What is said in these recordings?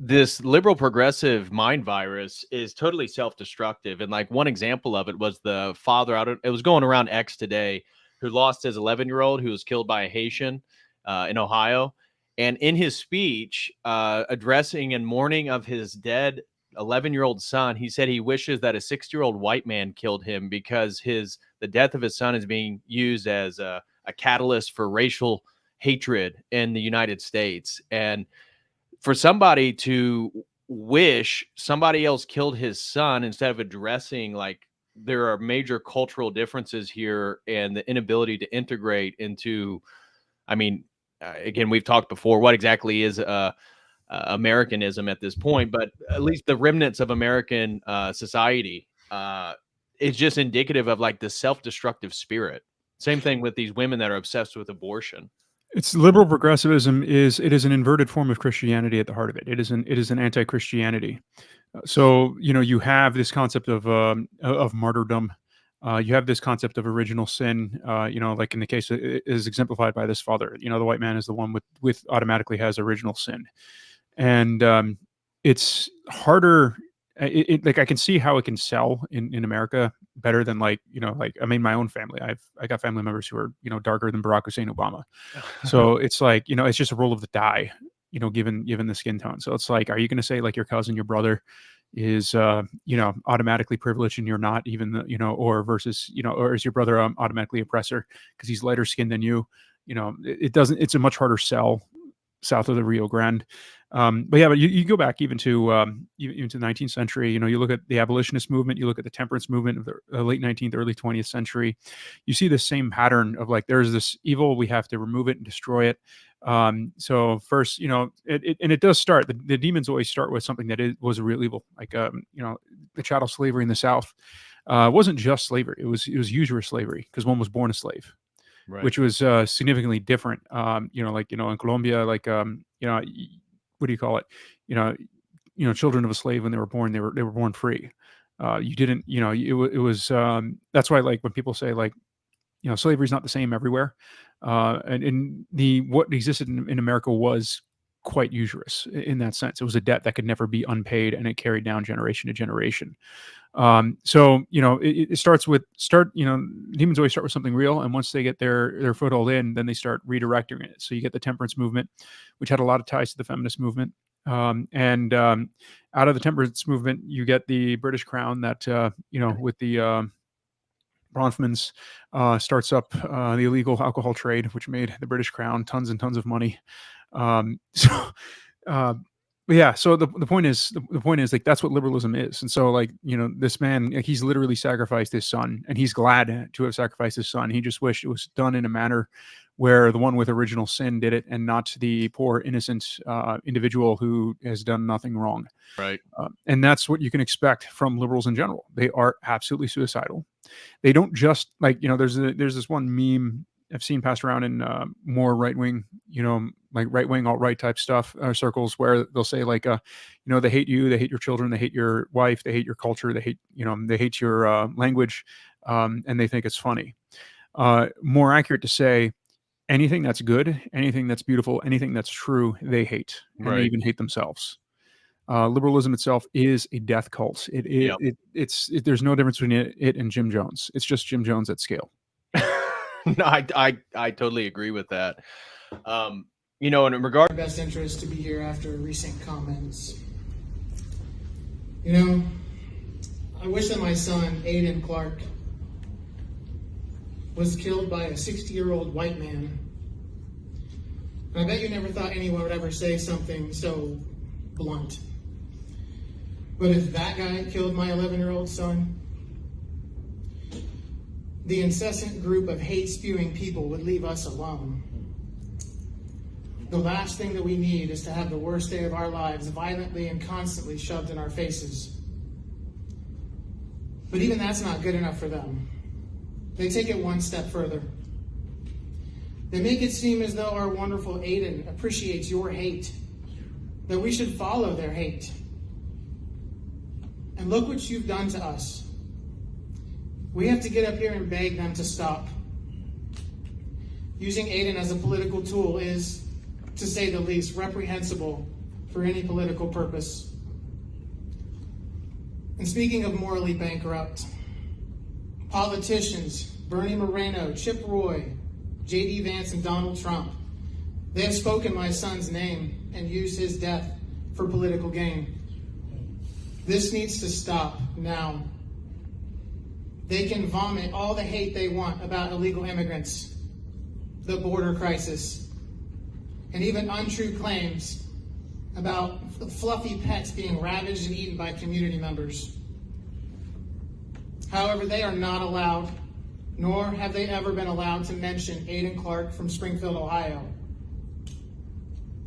this liberal progressive mind virus is totally self-destructive. And like one example of it was the father out. It was going around X today, who lost his 11-year-old who was killed by a Haitian in Ohio. And in his speech, addressing and mourning of his dead 11-year-old son, he said he wishes that a 60-year-old white man killed him because the death of his son is being used as a catalyst for racial hatred in the United States. And for somebody to wish somebody else killed his son instead of addressing, like, there are major cultural differences here and the inability to integrate into, I mean, again, we've talked before, what exactly is Americanism at this point, but at least the remnants of American society is just indicative of like the self-destructive spirit. Same thing with these women that are obsessed with abortion. It's liberal progressivism is an inverted form of Christianity at the heart of it. It is an anti-Christianity. So you have this concept of martyrdom. You have this concept of original sin. Like in the case is exemplified by this father. The white man is the one with automatically has original sin, and it's harder. Like I can see how it can sell in America better than like I mean my own family. I got family members who are darker than Barack Hussein Obama, so it's like it's just a roll of the die, given the skin tone. So it's like, are you going to say like your cousin, your brother is automatically privileged and you're not, even or versus or is your brother automatically oppressor because he's lighter skinned than you? It doesn't. It's a much harder sell south of the Rio Grande. But you go back even to the 19th century. You look at the abolitionist movement, you look at the temperance movement of the late 19th, early 20th century. You see the same pattern of like, there's this evil, we have to remove it and destroy it. So first, it does start. The demons always start with something that was a real evil, like the chattel slavery in the South. Wasn't just slavery; it was usury slavery because one was born a slave. Right. Which was significantly different. In Colombia, like what do you call it? Children of a slave when they were born, they were born free. You didn't, it was that's why like when people say like, slavery is not the same everywhere, and what existed in America was quite usurious in that sense. It was a debt that could never be unpaid, and it carried down generation to generation. So it starts with demons always start with something real, and once they get their foothold in, then they start redirecting it. So you get the temperance movement, which had a lot of ties to the feminist movement, and out of the temperance movement, you get the British Crown that with the Bronfmans starts up the illegal alcohol trade, which made the British Crown tons and tons of money. So the point is like that's what liberalism is. And so like this man, like, he's literally sacrificed his son, and he's glad to have sacrificed his son. He just wished it was done in a manner where the one with original sin did it, and not the poor innocent individual who has done nothing wrong. Right. And that's what you can expect from liberals in general. They are absolutely suicidal. They don't just like there's this one meme I've seen passed around in more right-wing, like right-wing alt-right type stuff circles, where they'll say like, they hate you, they hate your children, they hate your wife, they hate your culture, they hate your language, and they think it's funny. More accurate to say, anything that's good, anything that's beautiful, anything that's true, they hate, and They even hate themselves. Liberalism itself is a death cult. There's no difference between it and Jim Jones. It's just Jim Jones at scale. No, I totally agree with that. In regard to best interest to be here after recent comments. I wish that my son, Aiden Clark, was killed by a 60-year-old white man. And I bet you never thought anyone would ever say something so blunt. But if that guy killed my 11-year-old son, the incessant group of hate-spewing people would leave us alone. The last thing that we need is to have the worst day of our lives violently and constantly shoved in our faces. But even that's not good enough for them. They take it one step further. They make it seem as though our wonderful Aiden appreciates your hate, that we should follow their hate. And look what you've done to us. We have to get up here and beg them to stop. Using Aiden as a political tool is, to say the least, reprehensible for any political purpose. And speaking of morally bankrupt, politicians Bernie Moreno, Chip Roy, J.D. Vance, and Donald Trump, they have spoken my son's name and used his death for political gain. This needs to stop now. They can vomit all the hate they want about illegal immigrants, the border crisis, and even untrue claims about fluffy pets being ravaged and eaten by community members. However, they are not allowed, nor have they ever been allowed to mention Aiden Clark from Springfield, Ohio.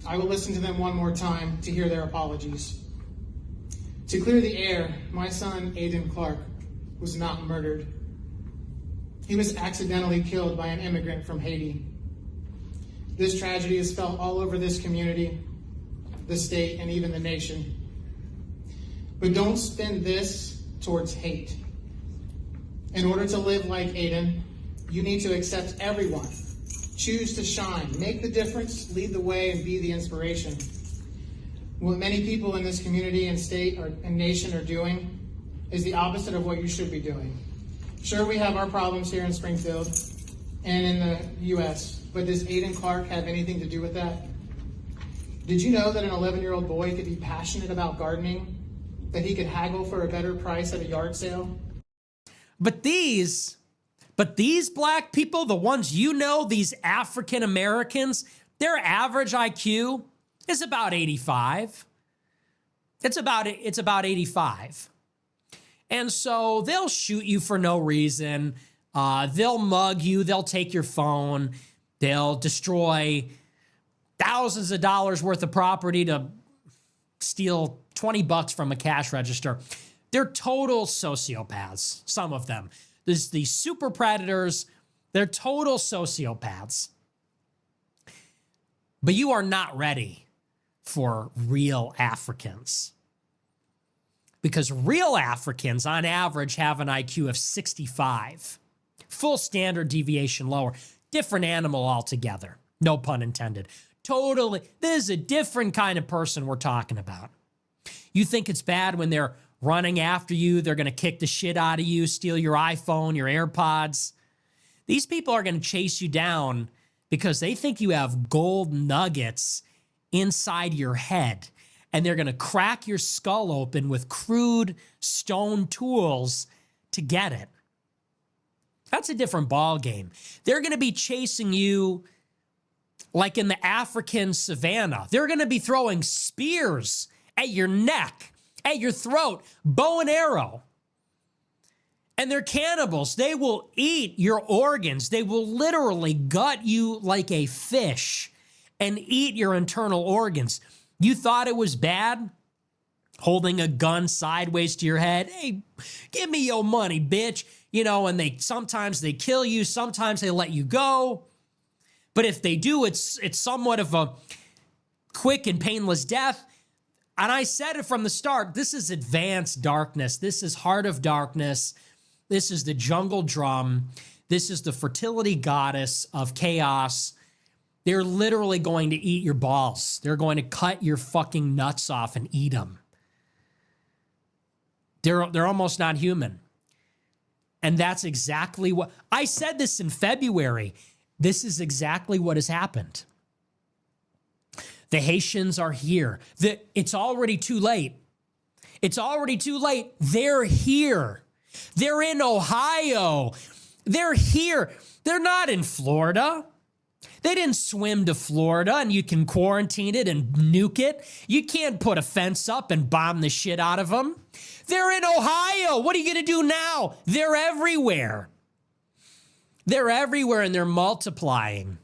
I will listen to them one more time to hear their apologies. To clear the air, my son, Aiden Clark, was not murdered. He was accidentally killed by an immigrant from Haiti. This tragedy is felt all over this community, the state, and even the nation. But don't spin this towards hate. In order to live like Aiden, you need to accept everyone. Choose to shine, make the difference, lead the way, and be the inspiration. What many people in this community and state and nation are doing is the opposite of what you should be doing. Sure, we have our problems here in Springfield and in the U.S., but does Aiden Clark have anything to do with that? Did you know that an 11-year-old boy could be passionate about gardening, that he could haggle for a better price at a yard sale? But these black people, the ones you know, these African Americans, their average IQ is about 85. It's about 85. And so they'll shoot you for no reason. They'll mug you. They'll take your phone. They'll destroy thousands of dollars worth of property to steal $20 from a cash register. They're total sociopaths, some of them. There's these super predators. They're total sociopaths. But you are not ready for real Africans. Because real Africans, on average, have an IQ of 65. Full standard deviation lower. Different animal altogether. No pun intended. Totally. This is a different kind of person we're talking about. You think it's bad when they're running after you, they're going to kick the shit out of you, steal your iPhone, your AirPods. These people are going to chase you down because they think you have gold nuggets inside your head, and they're going to crack your skull open with crude stone tools to get it. That's a different ball game. They're going to be chasing you like in the African savannah. They're going to be throwing spears at your neck, at your throat, bow and arrow. And they're cannibals. They will eat your organs. They will literally gut you like a fish and eat your internal organs. You thought it was bad? Holding a gun sideways to your head. Hey, give me your money, bitch. You know, and sometimes they kill you. Sometimes they let you go. But if they do, it's somewhat of a quick and painless death. And I said it from the start, this is advanced darkness. This is Heart of Darkness. This is the jungle drum. This is the fertility goddess of chaos. They're literally going to eat your balls. They're going to cut your fucking nuts off and eat them. They're almost not human. And that's exactly what... I said this in February. This is exactly what has happened. The Haitians are here. It's already too late. It's already too late. They're here. They're in Ohio. They're here. They're not in Florida. They didn't swim to Florida and you can quarantine it and nuke it. You can't put a fence up and bomb the shit out of them. They're in Ohio. What are you going to do now? They're everywhere. They're everywhere and they're multiplying.